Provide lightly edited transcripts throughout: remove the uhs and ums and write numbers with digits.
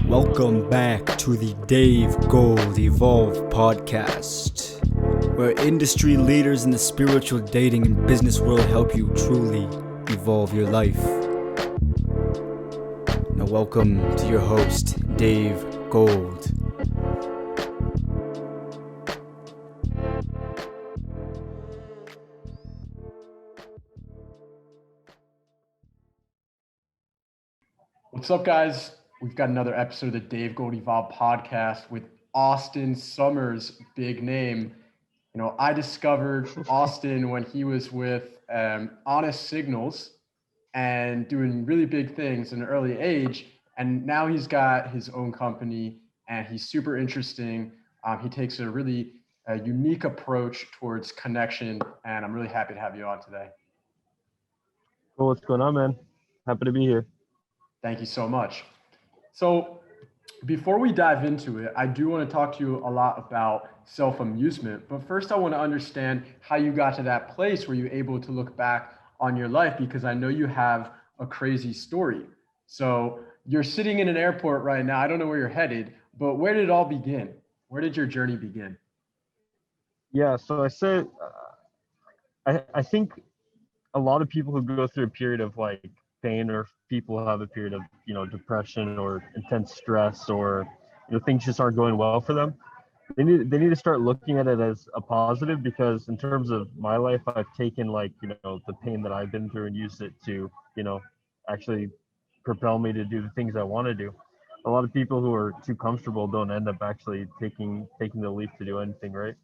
Welcome back to the Dave Gold Evolve podcast, where industry leaders in the spiritual dating and business world help you truly evolve your life. Now, welcome to your host, Dave Gold. What's up, guys? We've got another episode of the Dave Gold Evolve podcast with Austen Summers, big name. You know, I discovered Austen when he was with Honest Signals and doing really big things in an early age. And now he's got his own company and he's super interesting. He takes a really unique approach towards connection. And I'm really happy to have you on today. Well, what's going on, man? Happy to be here. Thank you so much. So before we dive into it, I do want to talk to you a lot about self-amusement. But first, I want to understand how you got to that place where you're able to look back on your life, because I know you have a crazy story. So you're sitting in an airport right now. I don't know where you're headed, but where did it all begin? Where did your journey begin? Yeah, so I said, I think a lot of people who go through a period of like pain, or people who have a period of, depression or intense stress, or, things just aren't going well for them. They need to start looking at it as a positive, because in terms of my life, I've taken the pain that I've been through and used it to, actually propel me to do the things I want to do. A lot of people who are too comfortable don't end up actually taking the leap to do anything, right?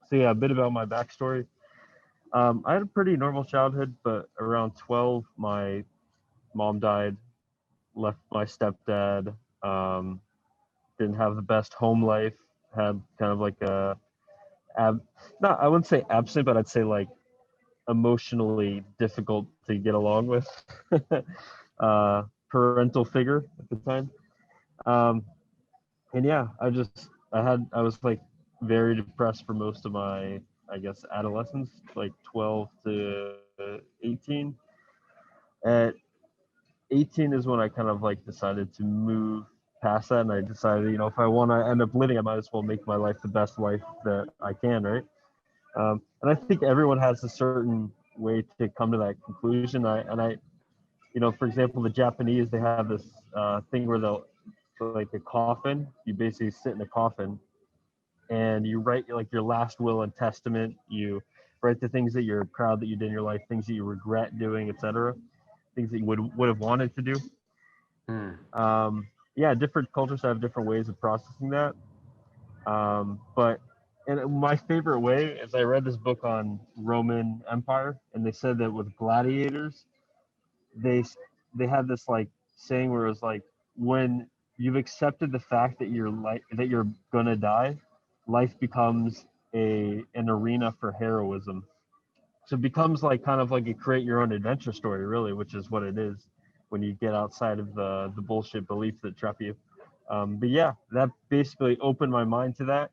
So yeah, a bit about my backstory. I had a pretty normal childhood, but around 12, my mom died, left my stepdad, didn't have the best home life, had kind of like I wouldn't say absent, but I'd say like emotionally difficult to get along with parental figure at the time. And yeah, I was like very depressed for most of my, I guess, adolescence, like 12 to 18. At 18 is when I kind of like decided to move past that, and I decided, if I want to end up living, I might as well make my life the best life that I can, right? And I think everyone has a certain way to come to that conclusion. For example, the Japanese, they have this thing where they'll, like a coffin, you basically sit in a coffin and you write like your last will and testament. You write the things that you're proud that you did in your life, things that you regret doing, etc., things that you would have wanted to do. Yeah, different cultures have different ways of processing that. But my favorite way is, I read this book on Roman Empire, and they said that with gladiators, they had this like saying where it was like, when you've accepted the fact that you're gonna die, life becomes an arena for heroism. So it becomes like kind of like a create your own adventure story, really, which is what it is when you get outside of the bullshit beliefs that trap you. But yeah, that basically opened my mind to that.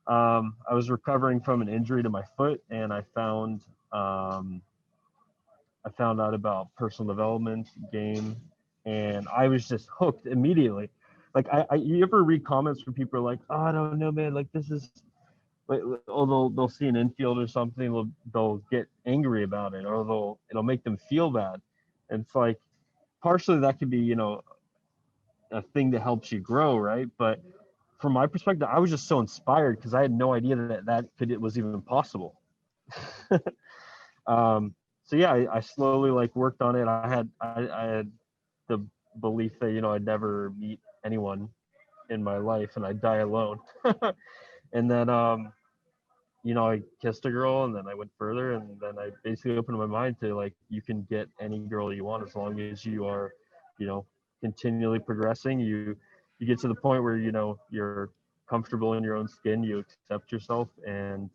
I was recovering from an injury to my foot, and I found out about personal development, game, and I was just hooked immediately. Like, you ever read comments where people are like, "Oh, I don't know, man. Like, this is," like, or they'll see an infield or something, they'll get angry about it, or it'll make them feel bad. And it's like, partially that could be, a thing that helps you grow, right? But from my perspective, I was just so inspired because I had no idea that it was even possible. So yeah, I slowly like worked on it. I had the belief that, I'd never meet anyone in my life and I'd die alone. And then I kissed a girl, and then I went further, and then I basically opened my mind to, like, you can get any girl you want as long as you are, continually progressing. You get to the point where, you're comfortable in your own skin, you accept yourself, and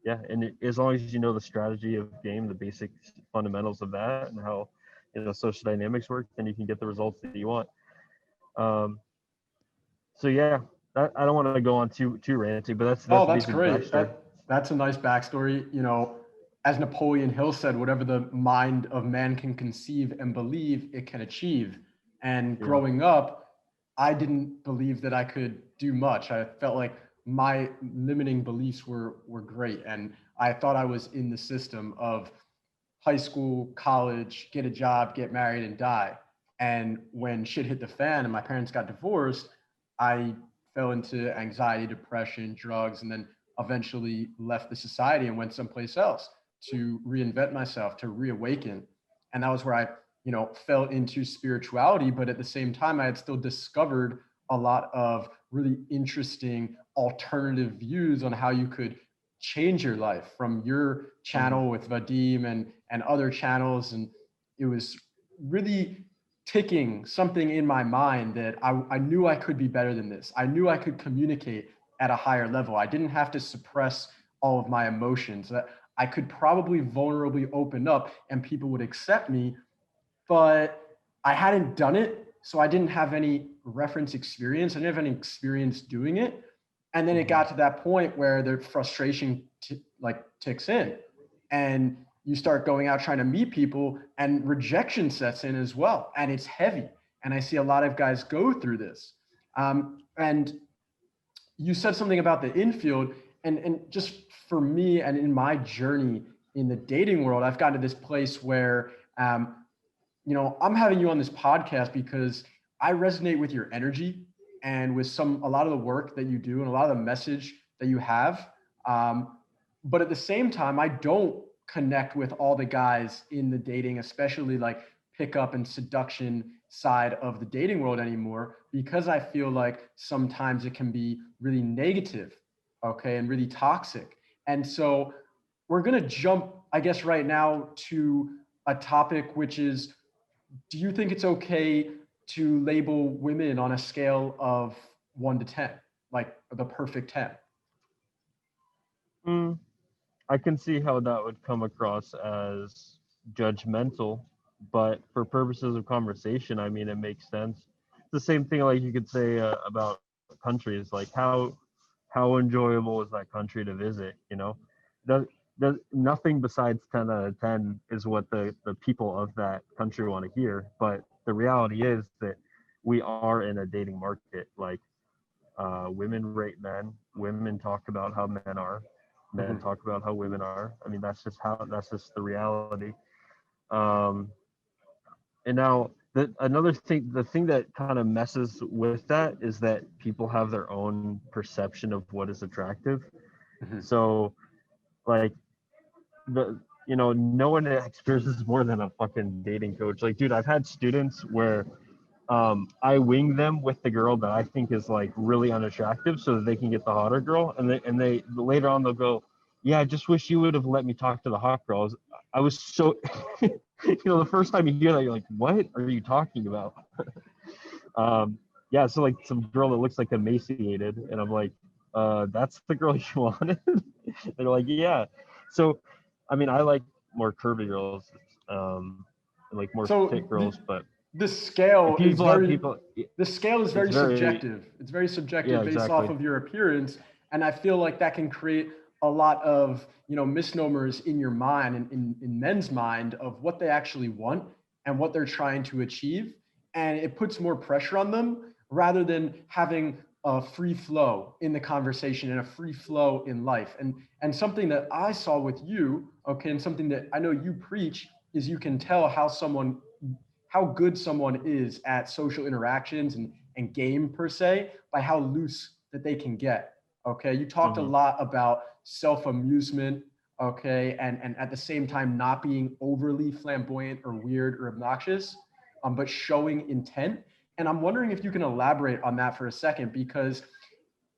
yeah, and as long as you know the strategy of game, the basic fundamentals of that, and how, social dynamics work, then you can get the results that you want. So yeah, I don't want to go on too ranty, but that's That's basically great. backstory. That's a nice backstory. As Napoleon Hill said, whatever the mind of man can conceive and believe, it can achieve. And growing up, I didn't believe that I could do much. I felt like my limiting beliefs were great. And I thought I was in the system of high school, college, get a job, get married, and die. And when shit hit the fan and my parents got divorced, I fell into anxiety, depression, drugs, and then eventually left the society and went someplace else to reinvent myself, to reawaken. And that was where I, fell into spirituality. But at the same time, I had still discovered a lot of really interesting alternative views on how you could change your life from your channel with Vadim and other channels. And it was really ticking something in my mind that I knew I could be better than this. I knew I could communicate at a higher level. I didn't have to suppress all of my emotions. That I could probably vulnerably open up and people would accept me, but I hadn't done it. So I didn't have any reference experience. I didn't have any experience doing it. And then it got to that point where the frustration ticks in and you start going out trying to meet people and rejection sets in as well. And it's heavy. And I see a lot of guys go through this. And you said something about the infield, and just for me and in my journey in the dating world, I've gotten to this place where, I'm having you on this podcast because I resonate with your energy and with a lot of the work that you do and a lot of the message that you have. But at the same time, I don't connect with all the guys in the dating, especially like pickup and seduction side of the dating world anymore, because I feel like sometimes it can be really negative, okay, and really toxic. And so we're going to jump, I guess, right now to a topic, which is, do you think it's okay to label women on a scale of 1 to 10, like the perfect 10? I can see how that would come across as judgmental, but for purposes of conversation, I mean, it makes sense. It's the same thing like you could say about countries, like how enjoyable is that country to visit, nothing besides 10 out of 10 is what the people of that country want to hear. But the reality is that we are in a dating market. Like women rate men, women talk about how men are, men talk about how women are. I mean, that's just the reality. And now another thing, the thing that kind of messes with that is that people have their own perception of what is attractive. So like no one experiences more than a fucking dating coach. Like, dude, I've had students where I wing them with the girl that I think is like really unattractive so that they can get the hotter girl. And they later on they'll go, yeah, I just wish you would have let me talk to the hot girls. I was so, the first time you hear that, you're like, what are you talking about? Yeah, so like some girl that looks like emaciated, and I'm like, that's the girl you wanted? They're like, yeah. So, I mean, I like more curvy girls, like more thick girls, but the scale is very very subjective. It's very subjective based exactly. off of your appearance. And I feel like that can create a lot of, misnomers in your mind and in men's mind of what they actually want and what they're trying to achieve. And it puts more pressure on them rather than having a free flow in the conversation and a free flow in life. And something that I saw with you, okay, and something that I know you preach is you can tell how good someone is at social interactions and game per se by how loose that they can get. Okay. You talked a lot about self-amusement, okay, and at the same time not being overly flamboyant or weird or obnoxious, but showing intent. And I'm wondering if you can elaborate on that for a second, because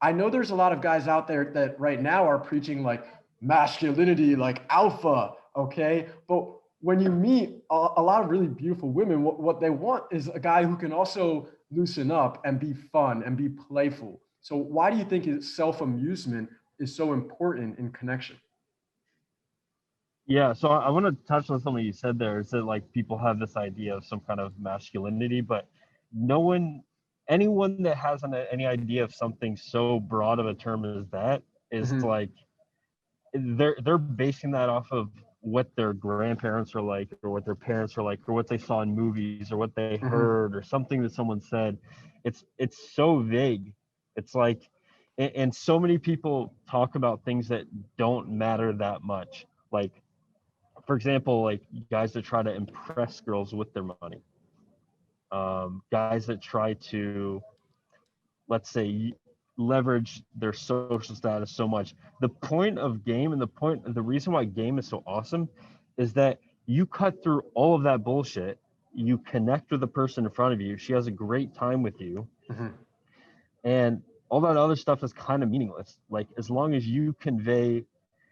I know there's a lot of guys out there that right now are preaching like masculinity, like alpha, okay? But when you meet a lot of really beautiful women, what they want is a guy who can also loosen up and be fun and be playful. So why do you think self-amusement is so important in connection? Yeah, so I want to touch on something you said there. Is that like people have this idea of some kind of masculinity, but anyone that has any idea of something so broad of a term as that is like they're basing that off of what their grandparents are like, or what their parents are like, or what they saw in movies, or what they heard, or something that someone said. It's so vague. It's like, and so many people talk about things that don't matter that much. Like, for example, like guys that try to impress girls with their money, guys that try to, let's say, leverage their social status so much. The point of game, and the reason why game is so awesome is that you cut through all of that bullshit, you connect with the person in front of you, she has a great time with you, and all that other stuff is kind of meaningless. Like, as long as you convey.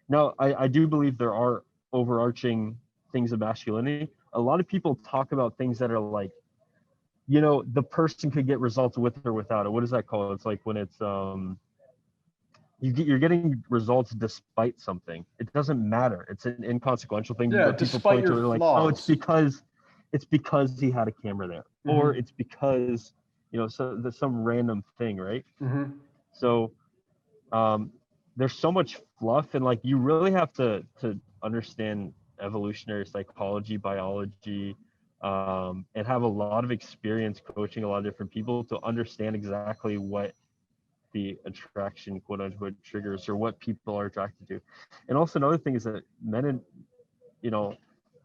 Now, I do believe there are overarching things of masculinity. A lot of people talk about things that are like, the person could get results with or without it. What is that called? It's like when it's you're getting results despite something. It doesn't matter. It's an inconsequential thing. Yeah, But people despite point to your it like, flaws. oh, it's because he had a camera there, or it's because so there's some random thing, right? So there's so much fluff, and like you really have to understand evolutionary psychology, biology, and have a lot of experience coaching a lot of different people to understand exactly what the attraction, quote unquote, triggers, or what people are attracted to. And also another thing is that men and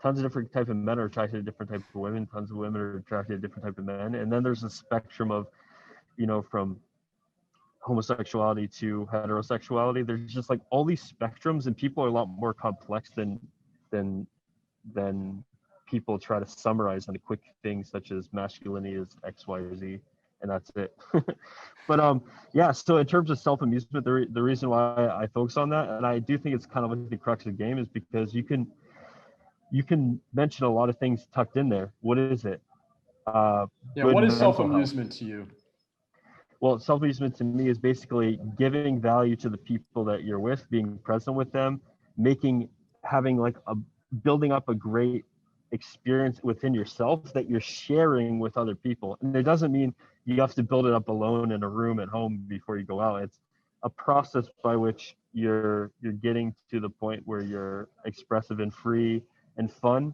tons of different type of men are attracted to different type of women, tons of women are attracted to different type of men, and then there's a spectrum of from homosexuality to heterosexuality. There's just like all these spectrums, and people are a lot more complex than people try to summarize on a quick thing such as masculinity is X, Y, or Z, and that's it. But yeah, so in terms of self-amusement, the reason why I focus on that, and I do think it's kind of like the crux of the game, is because you can mention a lot of things tucked in there. What is it? What is self-amusement to you? Well, self-amusement to me is basically giving value to the people that you're with, being present with them, building up a great experience within yourself that you're sharing with other people. And it doesn't mean you have to build it up alone in a room at home before you go out. It's a process by which you're getting to the point where you're expressive and free and fun.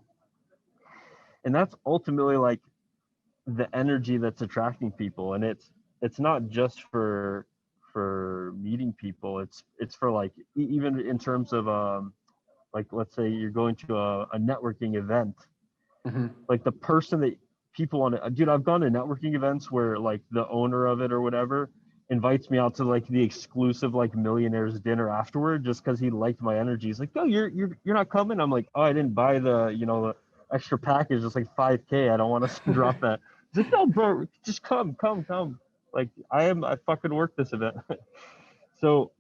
And that's ultimately like the energy that's attracting people. And it's not just for meeting people. It's for like, even in terms of like, let's say you're going to a networking event, like the person that people want to, dude, I've gone to networking events where like the owner of it or whatever invites me out to like the exclusive like millionaires dinner afterward, just because he liked my energy. He's like, oh, you're not coming? I'm like, oh, I didn't buy the extra package. It's like $5,000. I don't want to drop that. He's like, no, bro, just come. Like, I fucking work this event. So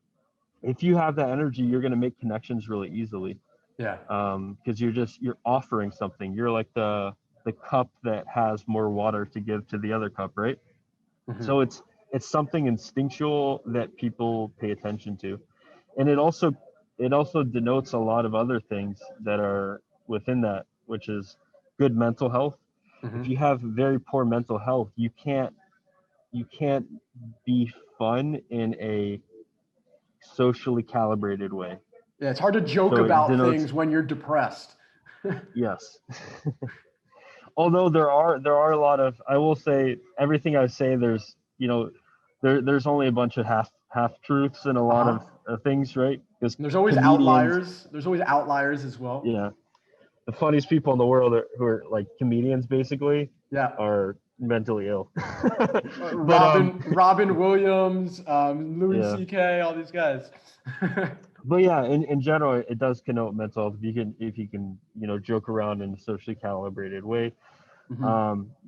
if you have that energy, you're going to make connections really easily. Yeah. Because you're offering something. You're like the cup that has more water to give to the other cup, right? So it's something instinctual that people pay attention to. And it also denotes a lot of other things that are within that, which is good mental health. If you have very poor mental health, you can't be fun in a socially calibrated way. Yeah, it's hard to joke about things when you're depressed. Yes. Although there are a lot of, I will say, everything I say, there's there's only a bunch of half truths and a lot of things, right? Because there's always outliers. There's always outliers as well. Yeah. The funniest people in the world who are like comedians, basically, are mentally ill. Robin Williams, Louis C.K., all these guys. But yeah, in general, it does connote mental health. If you can joke around in a socially calibrated way.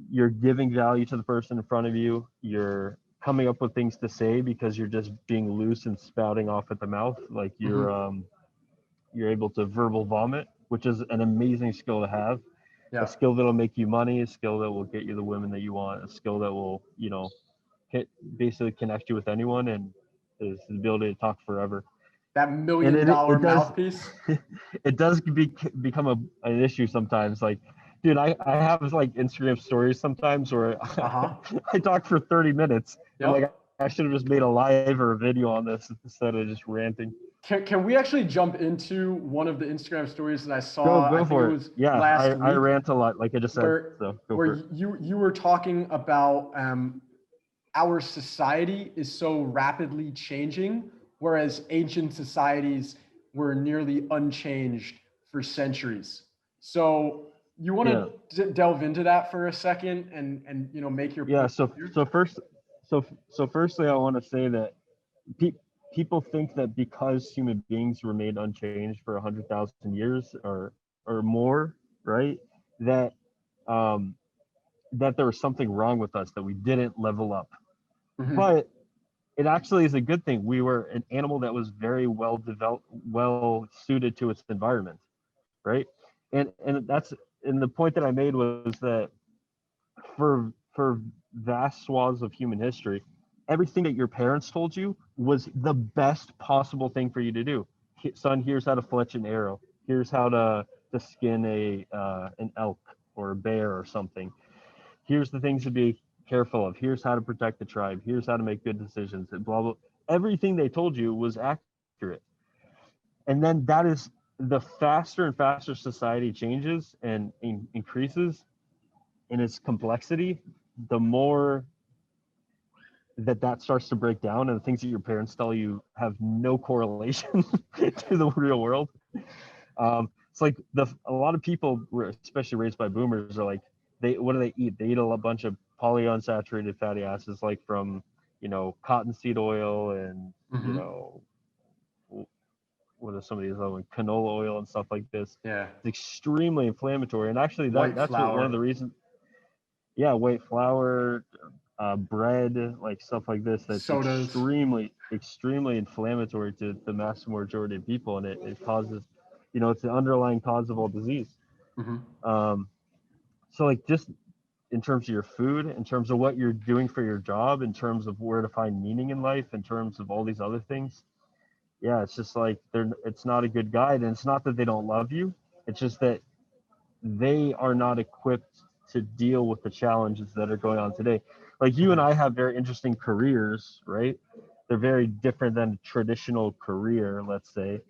You're giving value to the person in front of you. You're coming up with things to say because you're just being loose and spouting off at the mouth. Like you're able to verbal vomit, which is an amazing skill to have. A skill that'll make you money, a skill that will get you the women that you want, a skill that will basically connect you with anyone, and is the ability to talk forever. That $1 million mouthpiece. It does become an issue sometimes. Like, dude, I have like Instagram stories sometimes where I talk for 30 minutes. I'm like, I should have just made a live or a video on this instead of just ranting. Can we actually jump into one of the Instagram stories that I saw? Go I think for it it. was Yeah, last I week, rant a lot, like I just said. where So go for it. you were talking about our society is so rapidly changing, whereas ancient societies were nearly unchanged for centuries. So you want Yeah. to delve into that for a second and make your Yeah. point So here? firstly, I want to say that pe- people think that because human beings remained unchanged for 100,000 years or more, right? That um, that there was something wrong with us, that we didn't level up. Mhm. But it actually is a good thing. We were an animal that was very well developed, well suited to its environment, right? And the point that I made was that for vast swaths of human history, everything that your parents told you was the best possible thing for you to do. Son, here's how to fletch an arrow. Here's how to skin an elk or a bear or something. Here's the things to be careful of. Here's how to protect the tribe. Here's how to make good decisions. And blah blah. Everything they told you was accurate. And then that is the faster and faster society changes and increases in its complexity, the more that starts to break down, and the things that your parents tell you have no correlation to the real world. It's like a lot of people, especially raised by boomers, are like, what do they eat? They eat a bunch of polyunsaturated fatty acids, like from cottonseed oil and Mhm. what are some of these other ones, canola oil and stuff like this. Yeah. It's extremely inflammatory, and actually White that's one of flour. the reasons. Yeah, white flour, bread, like stuff like this, that's Sodas. extremely inflammatory to the mass majority of people, and it causes, it's the underlying cause of all disease. Mhm. um, so like, just in terms of your food, in terms of what you're doing for your job, in terms of where to find meaning in life, in terms of all these other things, yeah, it's just like it's not a good guide. And it's not that they don't love you, it's just that they are not equipped to deal with the challenges that are going on today. Like, you and I have very interesting careers, right? They're very different than a traditional career, let's say.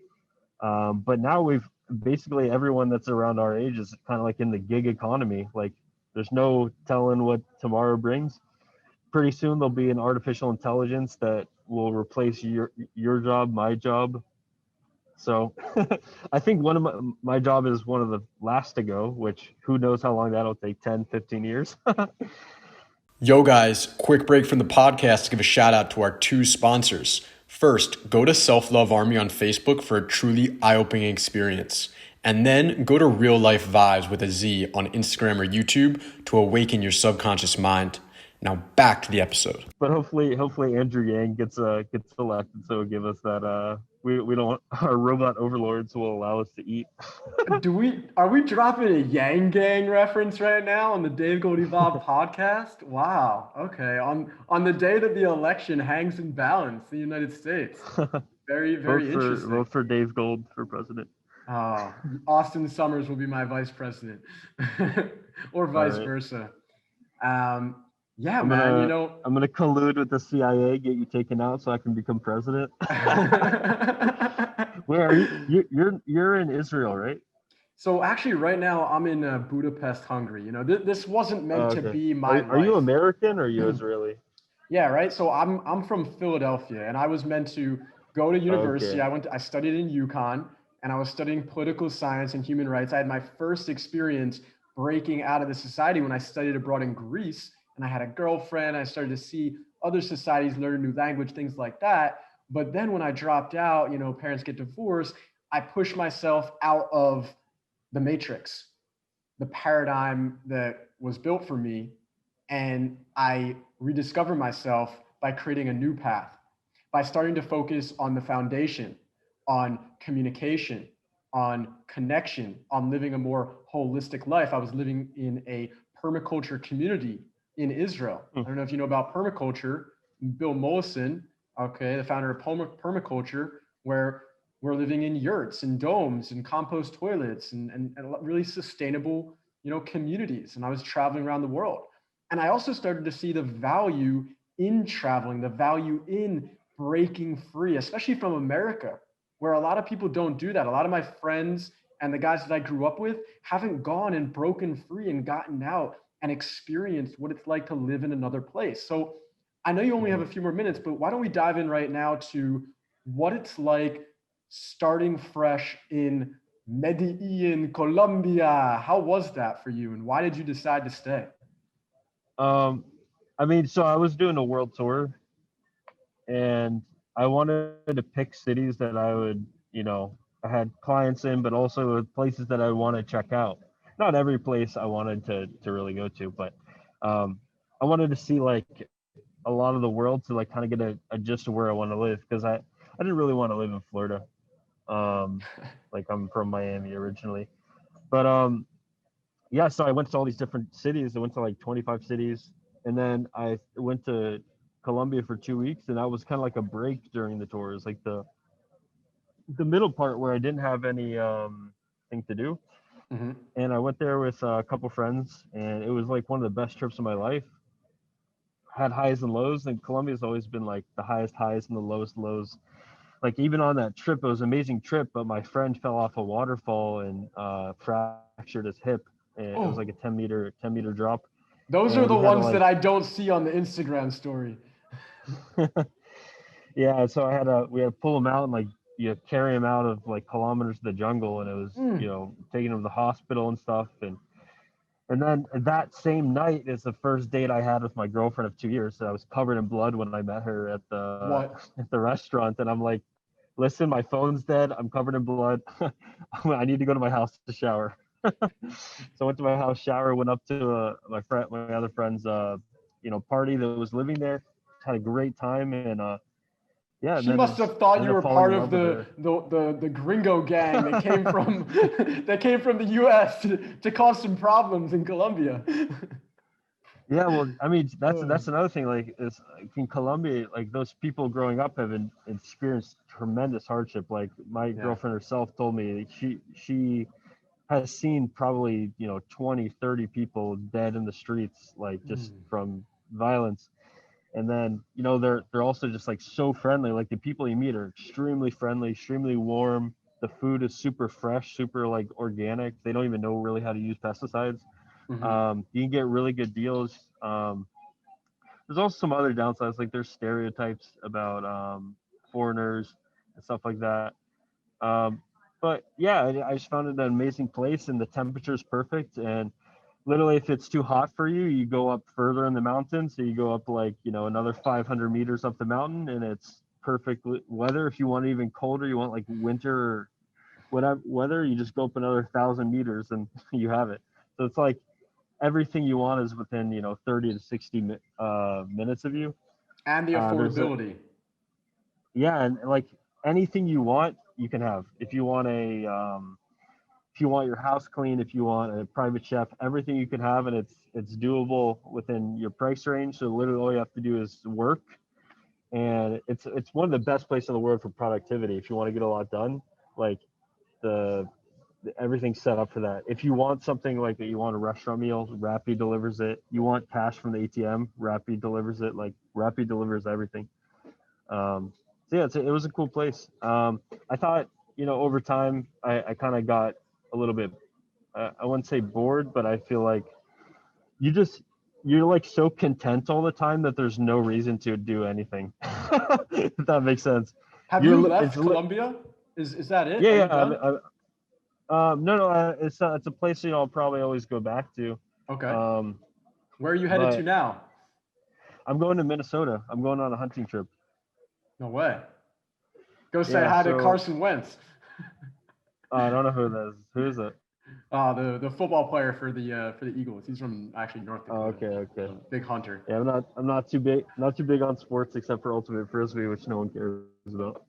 But now we've basically, everyone that's around our age is kind of like in the gig economy. Like, there's no telling what tomorrow brings. Pretty soon there'll be an artificial intelligence that will replace your job, my job. So I think one of my job is one of the last to go, which who knows how long that'll take, 10, 15 years. Yo, guys, quick break from the podcast to give a shout out to our two sponsors. First, go to Self Love Army on Facebook for a truly eye-opening experience. And then go to Real Life Vibes with a Z on Instagram or YouTube to awaken your subconscious mind. Now back to the episode. But hopefully Andrew Yang gets elected, so it'll give us that we don't, our robot overlords will allow us to eat. Are we dropping a Yang Gang reference right now on the Dave Goldie Bob podcast? Wow. Okay. On the day that the election hangs in balance in the United States. Very, very interesting. Vote for Dave Gold for president. Austin Summers will be my vice president, or vice versa. Yeah, man. I'm gonna collude with the CIA, get you taken out so I can become president. Where are you? You're in Israel, right? So actually, right now I'm in Budapest, Hungary. This wasn't meant to Okay. be my Are you life. American or are you Israeli? Yeah, right. So I'm from Philadelphia, and I was meant to go to university. Okay. I studied in UConn, and I was studying political science and human rights. I had my first experience breaking out of the society when I studied abroad in Greece, and I had a girlfriend. I started to see other societies, learn a new language, things like that. But then when I dropped out, parents get divorced. I pushed myself out of the matrix, the paradigm that was built for me, and I rediscover myself by creating a new path, by starting to focus on the foundation, on communication, on connection, on living a more holistic life. I was living in a permaculture community in Israel. I don't know if you know about permaculture. Bill Mollison, okay, the founder of permaculture, where we're living in yurts and domes and compost toilets and really sustainable, communities. And I was traveling around the world. And I also started to see the value in traveling, the value in breaking free, especially from America. where a lot of people don't do that. A lot of my friends and the guys that I grew up with haven't gone and broken free and gotten out and experienced what it's like to live in another place. So I know you only have a few more minutes, but why don't we dive in right now to what it's like starting fresh in Medellin, Colombia. How was that for you, and why did you decide to stay? I mean, so I was doing a world tour, and I wanted to pick cities that I would, I had clients in, but also places that I want to check out. Not every place I wanted to really go to, but I wanted to see like a lot of the world to like kind of get a gist of where I want to live, because I didn't really want to live in Florida. Like I'm from Miami originally, but yeah, so I went to all these different cities. I went to like 25 cities, and then I went to Colombia for 2 weeks, and that was kind of like a break during the tour. It was like the middle part where I didn't have any thing to do, Mm-hmm. and I went there with a couple friends, and it was like one of the best trips of my life. Had highs and lows, and Colombia's always been like the highest highs and the lowest lows. Like even on that trip, it was an amazing trip, but my friend fell off a waterfall and fractured his hip. And it was like a 10 meter drop. Those are And the we had to ones like, that I don't see on the Instagram story. yeah. So we had to pull him out and like, carry him out of like kilometers of the jungle. And it was, taking him to the hospital and stuff. And then that same night is the first date I had with my girlfriend of 2 years. So I was covered in blood when I met her at What? the restaurant. And I'm like, listen, my phone's dead. I'm covered in blood. I need to go to my house to shower. So I went to my house, shower, went up to my other friend's, party that was living there. Had a great time, and yeah. And She then must have thought you ended up were falling part in of love with her. the gringo gang that came from that came from the U.S. to cause some problems in Colombia. Yeah, well, I mean, that's another thing. Like, is in Colombia, like those people growing up have experienced tremendous hardship. Like my girlfriend herself told me she has seen probably 20, 30 people dead in the streets, like just from violence. And then they're also just like so friendly. Like the people you meet are extremely friendly, extremely warm. The food is super fresh, super like organic. They don't even know really how to use pesticides. You can get really good deals. There's also some other downsides, like there's stereotypes about foreigners and stuff like that. But yeah, I just found it an amazing place, and the temperature is perfect. And literally, if it's too hot for you, you go up further in the mountain. So you go up like another 500 meters up the mountain, and it's perfect weather. If you want even colder, you want like winter or whatever weather, you just go up another 1,000 meters and you have it. So it's like everything you want is within 30 to 60 minutes of you. And the affordability. Yeah, and like anything you want, you can have. If you want your house clean, if you want a private chef, everything you can have, and it's doable within your price range. So literally all you have to do is work, and it's one of the best places in the world for productivity. If you want to get a lot done, like everything's set up for that. If you want something like that, you want a restaurant meal, Rappi delivers it. You want cash from the ATM, Rappi delivers it. Like Rappi delivers everything. So yeah, it was a cool place. I thought, over time, I kind of got a little bit, I wouldn't say bored, but I feel like you're like so content all the time that there's no reason to do anything. If that makes sense. Have you left Colombia? Is that it? Yeah. No, it's a place I'll probably always go back to. Okay. Where are you headed to now? I'm going to Minnesota. I'm going on a hunting trip. No way. Go say hi to Carson Wentz. I don't know who that is. Who is it? The football player for the Eagles. He's from actually North Dakota. Oh, okay. Big hunter. Yeah, I'm not too big on sports except for ultimate frisbee, which no one cares about.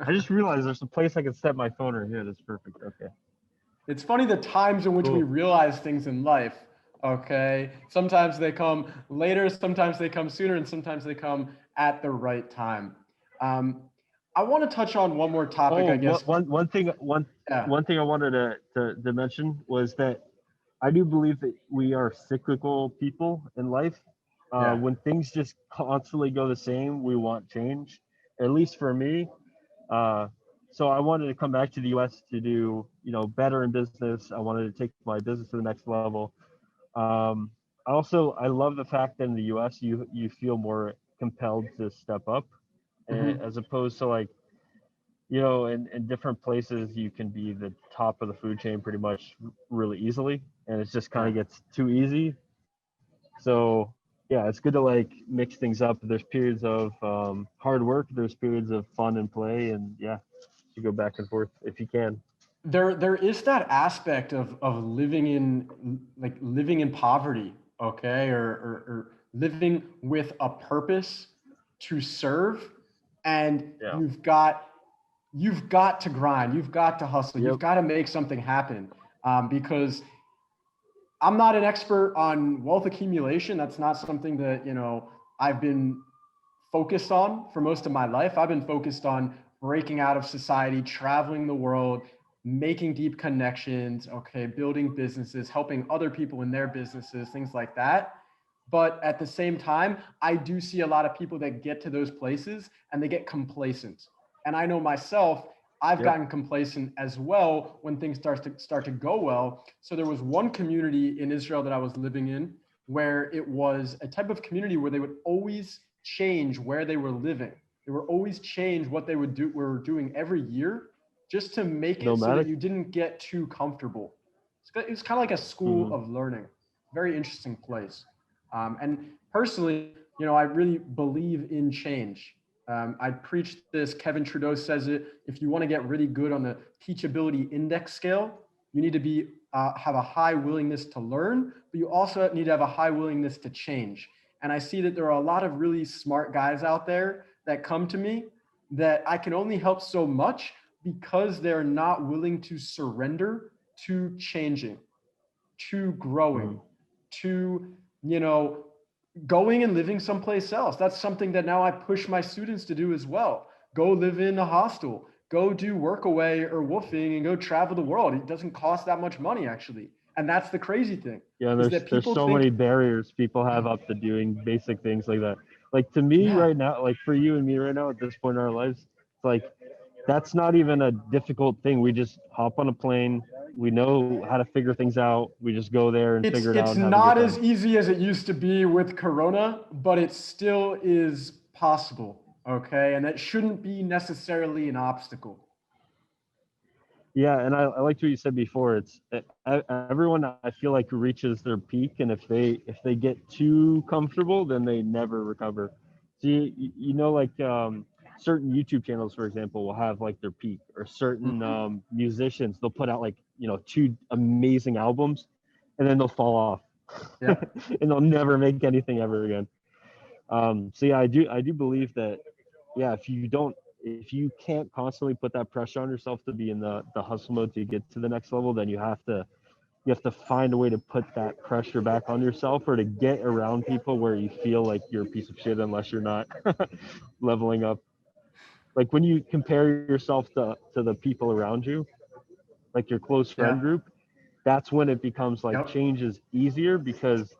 I just realized there's a place I can set my phone right here. That's perfect. Okay. It's funny the times in which we realize things in life. Okay. Sometimes they come later, sometimes they come sooner, and sometimes they come at the right time. I want to touch on one more topic, I guess. One thing I wanted to mention was that I do believe that we are cyclical people in life. When things just constantly go the same, we want change. At least for me, so I wanted to come back to the US to do, better in business. I wanted to take my business to the next level. I love the fact that in the US you feel more compelled to step up, Mhm. as opposed to like, in different places you can be the top of the food chain pretty much really easily, and it just kind Yeah. of gets too easy. So yeah, it's good to like mix things up. There's periods of hard work, there's periods of fun and play, and yeah, you go back and forth if you can. There is that aspect of living in poverty, okay, or living with a purpose to serve, and Yeah. you've got to grind, you've got to hustle, you've Yep. got to make something happen, because I'm not an expert on wealth accumulation. That's not something that, I've been focused on for most of my life. I've been focused on breaking out of society, traveling the world, making deep connections, okay, building businesses, helping other people in their businesses, things like that. But at the same time, I do see a lot of people that get to those places and they get complacent. And I know myself, I've Yep. gotten complacent as well when things start to go well. So there was one community in Israel that I was living in where it was a type of community where they would always change where they were living. They were always change what they were doing every year just to make it so that Nomadic. you didn't get too comfortable. It's kind of like a school Hmm. of learning. Very interesting place. And personally, I really believe in change. I preach this. Kevin Trudeau says it. If you want to get really good on the teachability index scale, you need to have a high willingness to learn, but you also need to have a high willingness to change. And I see that there are a lot of really smart guys out there that come to me that I can only help so much because they're not willing to surrender to changing, to growing, Hmm. to, you know, going and living someplace else. That's something that now I push my students to do as well. Go live in a hostel, go do workaway or woofing and go travel the world. It doesn't cost that much money actually. And that's the crazy thing Yeah, is there's that there's people so many think, barriers people have up to doing basic things like that. Like to me yeah, right now, like for you and me right now at this point in our lives, it's like that's not even a difficult thing. We just hop on a plane. We know how to figure things out. We just go there and it's figure it out it's and have a good not time. as easy as it used to be with Corona, but it still is possible. Okay. And that shouldn't be necessarily an obstacle. Yeah, and I liked what you said before. Everyone I feel like reaches their peak, and if they get too comfortable, then they never recover. So like certain YouTube channels, for example, will have like their peak, or certain Mhm. musicians they'll put out like two amazing albums, and then they'll fall off, Yeah. and they'll never make anything ever again. So yeah, I do believe that yeah, if you can't constantly put that pressure on yourself to be in the hustle mode to get to the next level, then you have to find a way to put that pressure back on yourself, or to get around people where you feel like you're a piece of shit unless you're not leveling up. Like when you compare yourself to the people around you, like your close friend Yeah. group, that's when it becomes like Yep. change is easier, because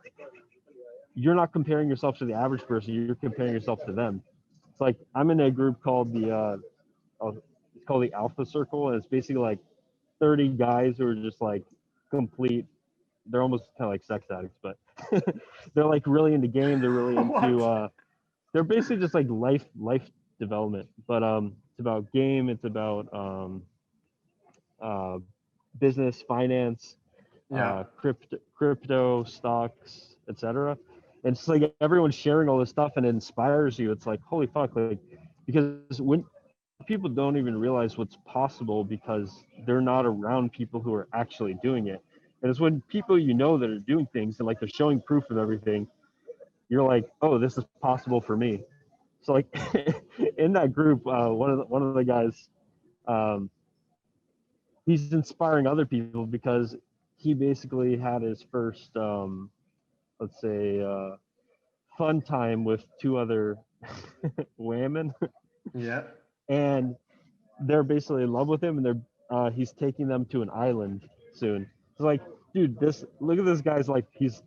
you're not comparing yourself to the average person, you're comparing yourself to them. It's like I'm in a group called it's called the Alpha Circle, and it's basically like 30 guys who are just like complete. They're almost kind of like sex addicts, but they're like really into game. They're really into. What? They're basically just like life development, but it's about game. It's about uh, business, finance, Yeah. crypto, stocks, etc. And it's like everyone's sharing all this stuff, and it inspires you. It's like holy fuck, like because when people don't even realize what's possible because they're not around people who are actually doing it. And it's when people that are doing things and like they're showing proof of everything, you're like, oh, this is possible for me. So like in that group, one of the guys, um, he's inspiring other people because he basically had his first, let's say, fun time with two other women, Yeah. and they're basically in love with him, and he's taking them to an island soon. It's like, dude, this look at this guy's like he's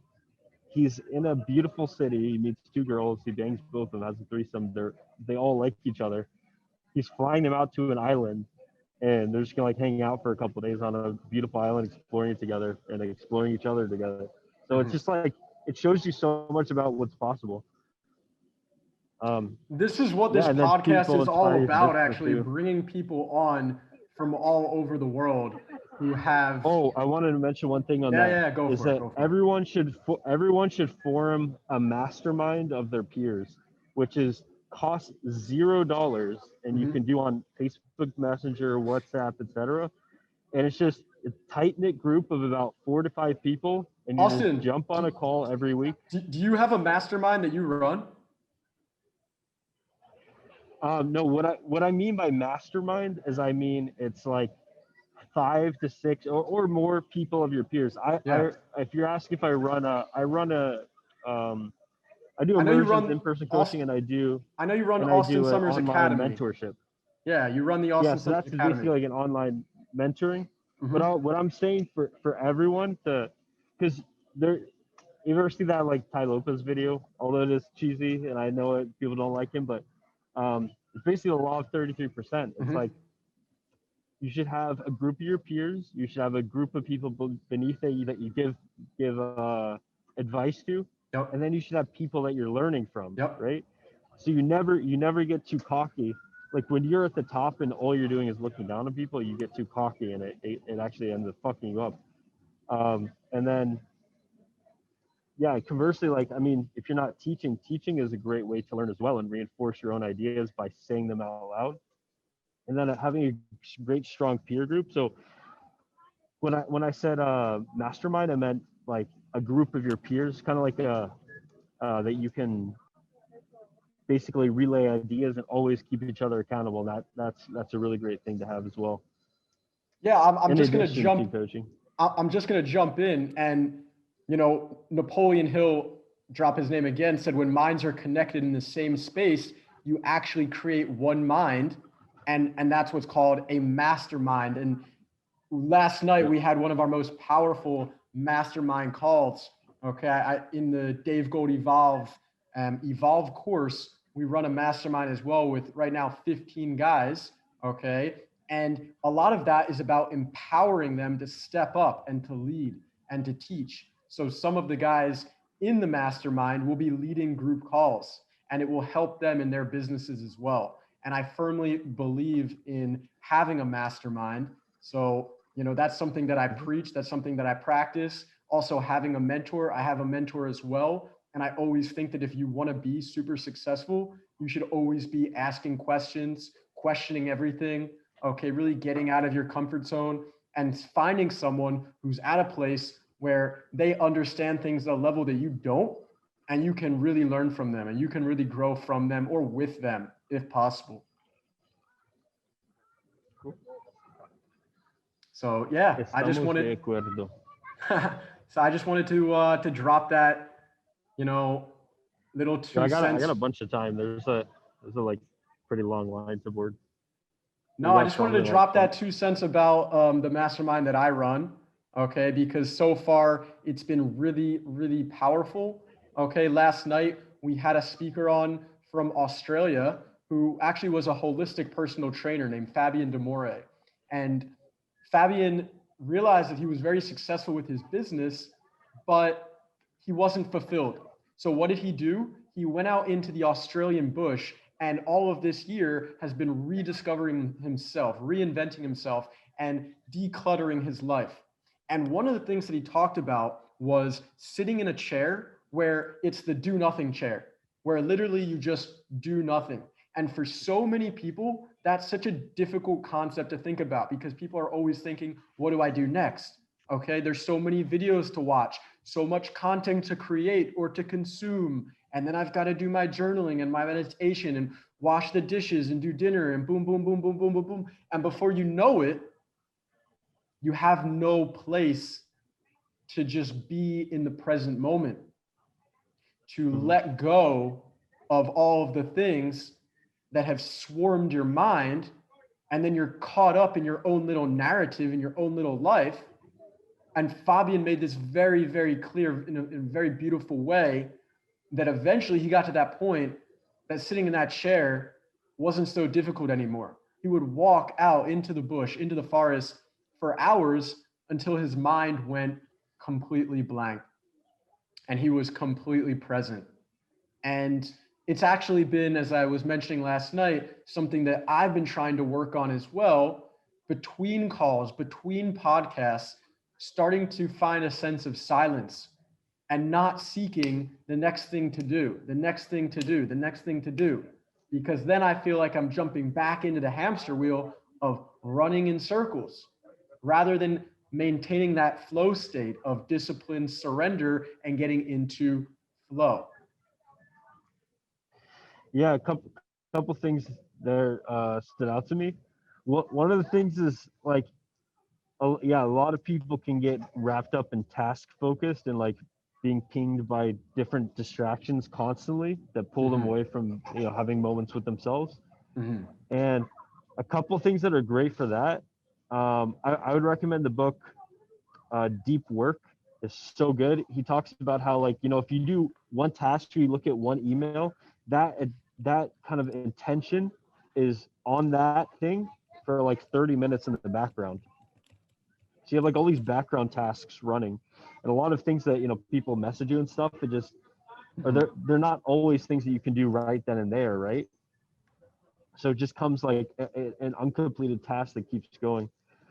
in a beautiful city. He meets two girls. He bangs both of them, has a threesome. They all like each other. He's flying them out to an island, and they're just gonna like hang out for a couple of days on a beautiful island, exploring it together and exploring each other together. So it's just like, it shows you so much about what's possible. This is what this Yeah, and then podcast people is all inspire your about, business actually too. bringing people on from all over the world who have. Oh, I wanted to mention one thing on Yeah, that. go Is for it. that Go for it. everyone should form a mastermind of their peers, which is costs $0, and you Mhm. can do on Facebook Messenger, WhatsApp, etc. And it's just a tight knit group of about 4 to 5 people, and you just Austin, jump on a call every week. do you have a mastermind that you run? No, what I mean by mastermind is, I mean, it's like 5 to 6 or more people of your peers. Yeah. If you're asking if I do I know you immersions, run in-person coaching, Austin. and I do Austin an Summers online Academy. mentorship. Yeah, you run the Yeah, Austin so Summers that's Academy. basically like an online mentoring. Mhm. But what I'm saying for everyone because you ever see that like Ty Lopez video? Although it is cheesy, and I know it, people don't like him, but it's basically the law of 33%. It's Mhm. like, you should have a group of your peers. You should have a group of people beneath you that you give advice to, Yep. and then you should have people that you're learning from. Yep. Right. So you never get too cocky. Like when you're at the top and all you're doing is looking down on people, you get too cocky, and it actually ends up fucking you up. And then, yeah, conversely, like, I mean, if you're not teaching is a great way to learn as well and reinforce your own ideas by saying them out loud. And then having a great strong peer group. So when I said mastermind, I meant like a group of your peers, kind of like that you can basically relay ideas and always keep each other accountable. That's a really great thing to have as well. Yeah, I'm In just gonna addition to coaching. I'm just gonna jump in, and Napoleon Hill, drop his name again, said when minds are connected in the same space, you actually create one mind, and that's what's called a mastermind. And last night we had one of our most powerful mastermind calls. Okay, in the Dave Gold Evolve course, we run a mastermind as well with right now 15 guys. Okay, and a lot of that is about empowering them to step up and to lead and to teach. So some of the guys in the mastermind will be leading group calls, and it will help them in their businesses as well. And I firmly believe in having a mastermind. So, that's something that I preach. That's something that I practice. Also, having a mentor. I have a mentor as well. And I always think that if you want to be super successful, you should always be asking questions, questioning everything. Okay, really getting out of your comfort zone and finding someone who's at a place where they understand things at a level that you don't, and you can really learn from them and you can really grow from them or with them if possible. So yeah, I just wanted to drop that, little 2 I cents. got a bunch of time. There's a like pretty long line to board. No, I just wanted to drop that 2 cents about the mastermind that I run. Okay, because so far it's been really, really powerful. Okay, last night we had a speaker on from Australia who actually was a holistic personal trainer named Fabian Demore. And Fabian realized that he was very successful with his business, but he wasn't fulfilled. So what did he do? He went out into the Australian bush, and all of this year has been rediscovering himself, reinventing himself, and decluttering his life. And one of the things that he talked about was sitting in a chair where it's the do nothing chair, where literally you just do nothing. And for so many people, that's such a difficult concept to think about because people are always thinking, what do I do next? Okay, there's so many videos to watch, so much content to create or to consume. And then I've got to do my journaling and my meditation and wash the dishes and do dinner and boom, boom, boom, boom, boom, boom, boom. And before you know it, you have no place to just be in the present moment, to let go of all of the things that have swarmed your mind. And then you're caught up in your own little narrative, in your own little life. And Fabian made this very, very clear in a very beautiful way that eventually he got to that point that sitting in that chair wasn't so difficult anymore. he would walk out into the bush, into the forest for hours until his mind went completely blank and he was completely present. And it's actually been, as I was mentioning last night, something that I've been trying to work on as well, between calls, between podcasts, starting to find a sense of silence and not seeking the next thing to do, the next thing to do, the next thing to do. Because then I feel like I'm jumping back into the hamster wheel of running in circles rather than maintaining that flow state of discipline, surrender, and getting into flow. Yeah, a couple things there stood out to me. One of the things is like, yeah, a lot of people can get wrapped up in task focused and like being pinged by different distractions constantly that pull them away from having moments with themselves. And a couple things that are great for that. I would recommend the book Deep Work. Is so good. He talks about how, like, if you do one task, you look at one email, that kind of intention is on that thing for like 30 minutes in the background. So you have like all these background tasks running, and a lot of things that people message you and stuff. It just, or they're not always things that you can do right then and there, right? So it just comes like an uncompleted task that keeps going.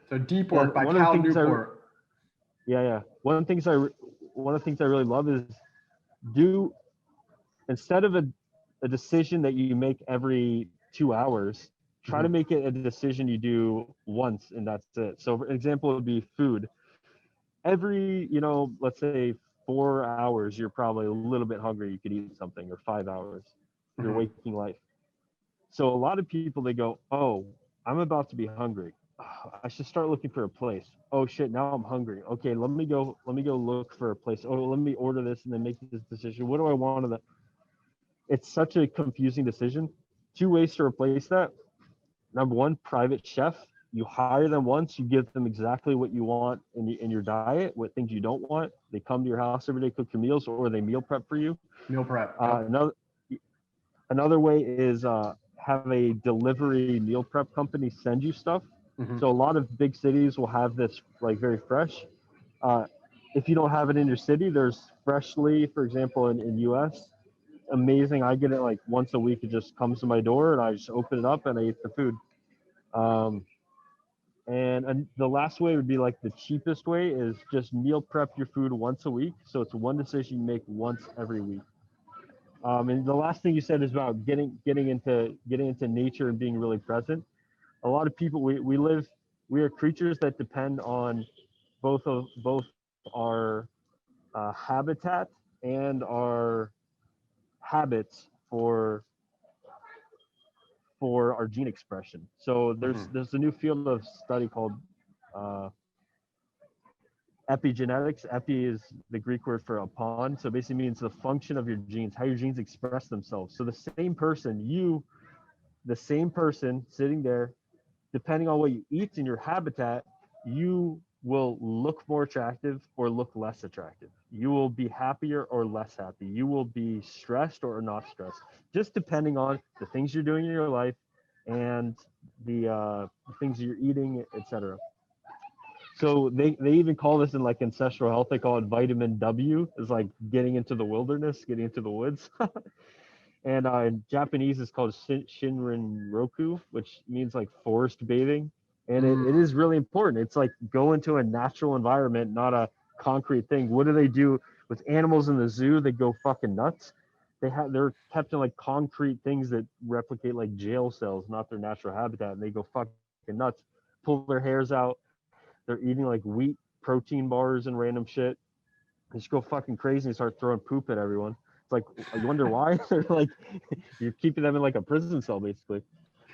So Deep Work by one of the Cal things Newport. Yeah. One of the things I really love is do, instead of a decision that you make every 2 hours, try to make it a decision you do once and that's it. So for example, would be food. Every, let's say 4 hours, you're probably a little bit hungry. You could eat something, or 5 hours, your waking life. So a lot of people, they go, oh, I'm about to be hungry. I should start looking for a place. Oh shit, now I'm hungry. Okay, let me go look for a place. Oh, let me order this and then make this decision. What do I want? It's such a confusing decision. 2 ways to replace that. Number one, private chef. You hire them once, you give them exactly what you want in your diet, what things you don't want. They come to your house every day, cook your meals, or they meal prep for you. Meal prep. Another way is have a delivery meal prep company send you stuff. So a lot of big cities will have this like very fresh. If you don't have it in your city, there's Freshly, for example, in US. Amazing. I get it like once a week. It just comes to my door and I just open it up and I eat the food. And the last way would be like the cheapest way is just meal prep your food once a week. So it's one decision you make once every week. And the last thing you said is about getting into nature and being really present. A lot of people, we are creatures that depend on both our habitat and our habits for our gene expression. So there's a new field of study called epigenetics. Epi is the Greek word for upon. So it basically means the function of your genes, how your genes express themselves. So the same person sitting there, depending on what you eat in your habitat, you will look more attractive or look less attractive. You will be happier or less happy. You will be stressed or not stressed, just depending on the things you're doing in your life and the things you're eating, etc. So they even call this in like ancestral health, they call it vitamin W. Is like getting into the wilderness, getting into the woods. And in Japanese, it's called Shinrin Roku, which means like forest bathing. And it is really important. It's like go into a natural environment, not a concrete thing. What do they do with animals in the zoo? They go fucking nuts. They're kept in like concrete things that replicate like jail cells, not their natural habitat. And they go fucking nuts, pull their hairs out. They're eating like wheat protein bars and random shit. They just go fucking crazy and start throwing poop at everyone. It's like, you wonder why? They're like, you're keeping them in like a prison cell, basically.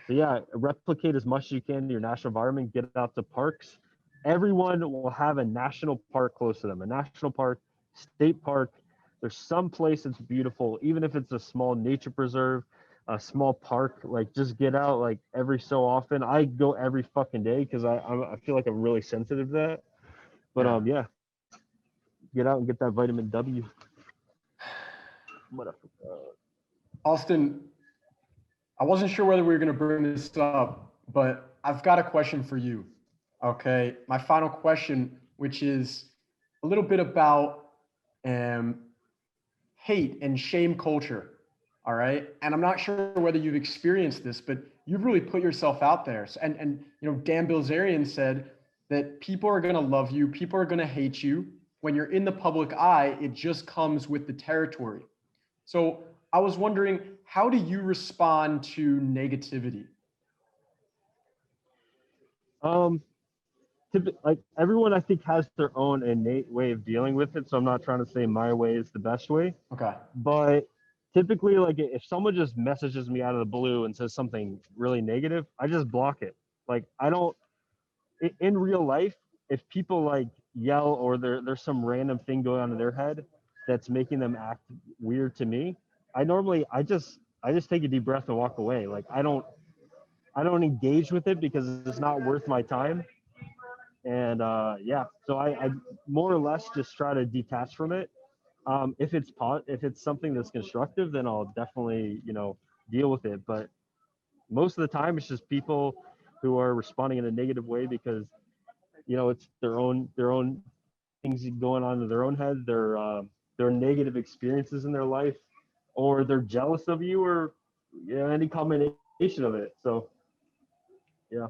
So yeah, replicate as much as you can in your natural environment. Get out to parks. Everyone will have a national park close to them. A national park, state park. There's some place that's beautiful, even if it's a small nature preserve, a small park. Like just get out like every so often. I go every fucking day because I feel like I'm really sensitive to that. But yeah, get out and get that vitamin W. Austen, I wasn't sure whether we were going to bring this up, but I've got a question for you. Okay. My final question, which is a little bit about um, hate and shame culture. All right. And I'm not sure whether you've experienced this, but you've really put yourself out there. And Dan Bilzerian said that people are going to love you, people are going to hate you. When you're in the public eye, it just comes with the territory. So I was wondering, how do you respond to negativity? Like everyone, I think has their own innate way of dealing with it. So I'm not trying to say my way is the best way. Okay. But typically, like if someone just messages me out of the blue and says something really negative, I just block it. Like I don't. In real life, if people like yell or there's some random thing going on in their head that's making them act weird to me, I just take a deep breath and walk away. Like I don't engage with it because it's not worth my time. And so I more or less just try to detach from it. If it's something that's constructive, then I'll definitely deal with it. But most of the time, it's just people who are responding in a negative way because it's their own things going on in their own head, their negative experiences in their life, or they're jealous of you, or any combination of it. So yeah.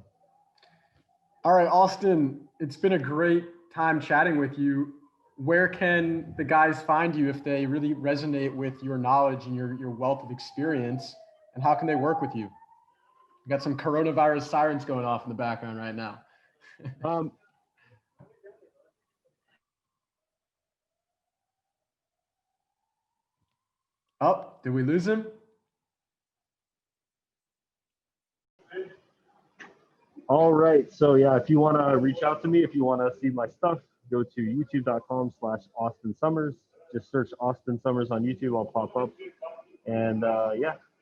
All right, Austin, it's been a great time chatting with you. Where can the guys find you if they really resonate with your knowledge and your wealth of experience? And how can they work with you? We got some coronavirus sirens going off in the background right now. Oh, did we lose him? All right. So yeah, if you want to reach out to me, if you want to see my stuff, go to youtube.com/Austen Summers. Just search Austen Summers on YouTube. I'll pop up. And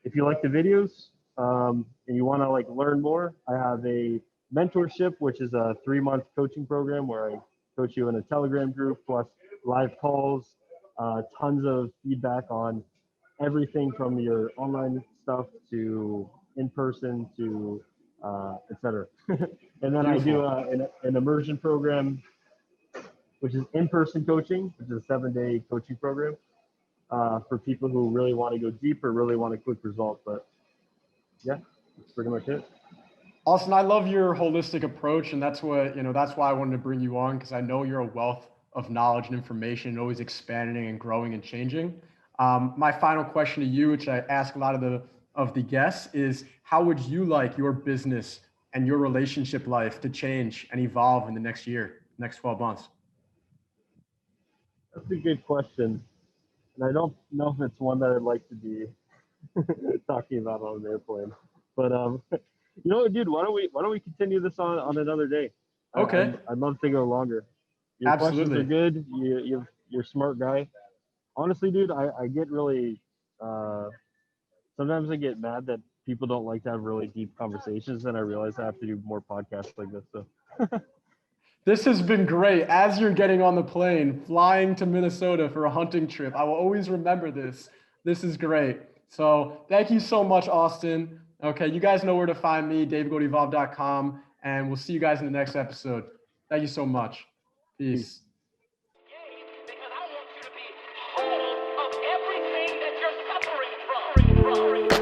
if you like the videos and you want to learn more, I have a mentorship, which is a 3-month coaching program where I coach you in a Telegram group plus live calls, tons of feedback on everything from your online stuff to in person to etc. And then Beautiful. I do an immersion program, which is in-person coaching, which is a 7-day coaching program for people who really want to go deeper, really want a quick result. But yeah, that's pretty much it. Austin, I love your holistic approach, and that's why I wanted to bring you on, because I know you're a wealth of knowledge and information, always expanding and growing and changing. My final question to you, which I ask a lot of the guests, is how would you like your business and your relationship life to change and evolve in the next year, next 12 months? That's a good question. And I don't know if it's one that I'd like to be talking about on an airplane. But dude, why don't we continue this on another day? Okay. I'd love to go longer. Your Absolutely. questions are good. You're a smart guy. Honestly, dude, I get really sometimes I get mad that people don't like to have really deep conversations, and I realize I have to do more podcasts like this. So This has been great. As you're getting on the plane, flying to Minnesota for a hunting trip, I will always remember this. This is great. So thank you so much, Austin. Okay, you guys know where to find me, davegoaldevolve.com, and we'll see you guys in the next episode. Thank you so much. Peace. Because I want you to be whole of everything that you're suffering from.